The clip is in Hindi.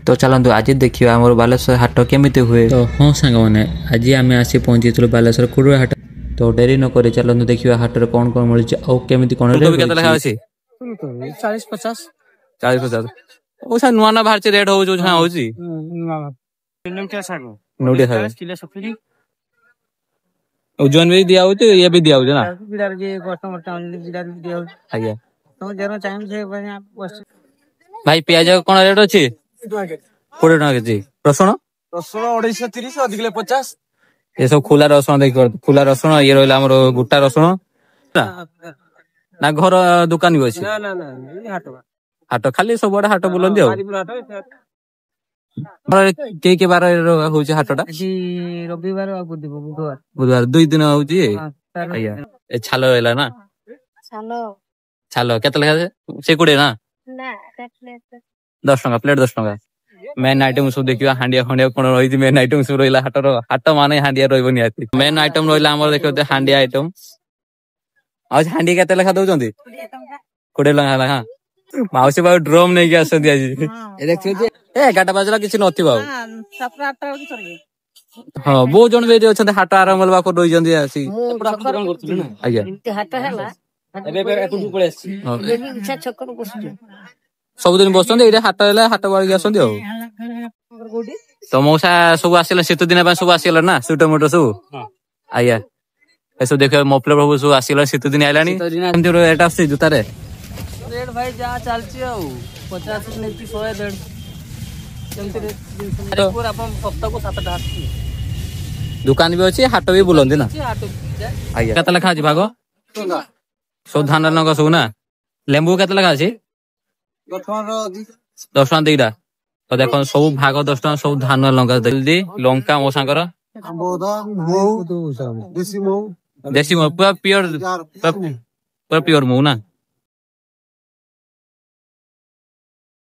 तो चलतु आज देखिए आम बालेश्वर हाट केमी हुए। तो हाँ सांग मैंने आज आम आसी पहुंची बालेश्वर कुड़ुआ हाट। तो डेरी नक चलतु देखिए हाट में कौन कौन मिली केमी कौन 40-50 ओसा नुआ ना बाहर रेट हो जो हां होजी नोटिया साग ओजन भी दिया होते ये भी दिया होते ना बिडार जे कस्टमर टाउन बिडार भी दिया होते आज्ञा तो जरो टाइम से भाई प्याज कोन रेट अछि 20 टका केजी रसुण 230 अधिकले 50 ये सब खुला रसुण देख खुला रसुण ये रहला हमर गुटा रसुण ना घर दुकान भी अछि ना ना ना हाट हाट खाली सब बड़ हाट बुलंदी हो के बार होउची हाटटा जी रविवार आ बुधवार बुधवार 2 दिन होउची आया ए छालो हैला ना छालो छालो केते लगा से कुडे ना ना 10 टका प्लेट 10 टका मेन आइटम सब देखियो हांडिया खंडिया कोन रही मेन आइटम सब रहिला हाटर हाट माने हांडिया रहबो नियाती मेन आइटम रहिला हमर देखियो हांडिया आइटम आज हांडी केते लगा दउचंदी 20 टका लगा माउसी बाबू ड्रम नहीं के आसंदी आज ए देखियो जे ए गाटा बाजला किछि नथि बाबू हां 7-8 टा कि सरी हां बहुत जन बेरे अछन हाट आरंभ लबा को दोइ जंदी आसी पूरा दुकान करथुली ना आज्ञा इते हाट हैला एबे एकुटु पळे आसी एबे इच्छा छकर बसु सब दिन बसंदी एरे हाट हैला हाट बाळी आसंदी हो तो मौसा सब आसिला सेत दिन बा सब आसिला ना सुटो मोटो सब आज्ञा ऐसो देखो मफलर बाबू सब आसिला सेत दिन आइलानी एमति रेट आसी जुता रे रेट भाई जा चलची आ 50 ने 100 150 केमति रेट पूरा अपन सप्ताह को 7 टा दुकान भी अछि हाट भी बुलंदी ना आइया केते लखा अछि भागो सब धान नग सब ना लेंबू केते लखा अछि 10 टका देइडा तो देखो सब भाग 10 टका सब धान लंका जल्दी लंका मो सांकर देसी मो पूरा प्योर मो ना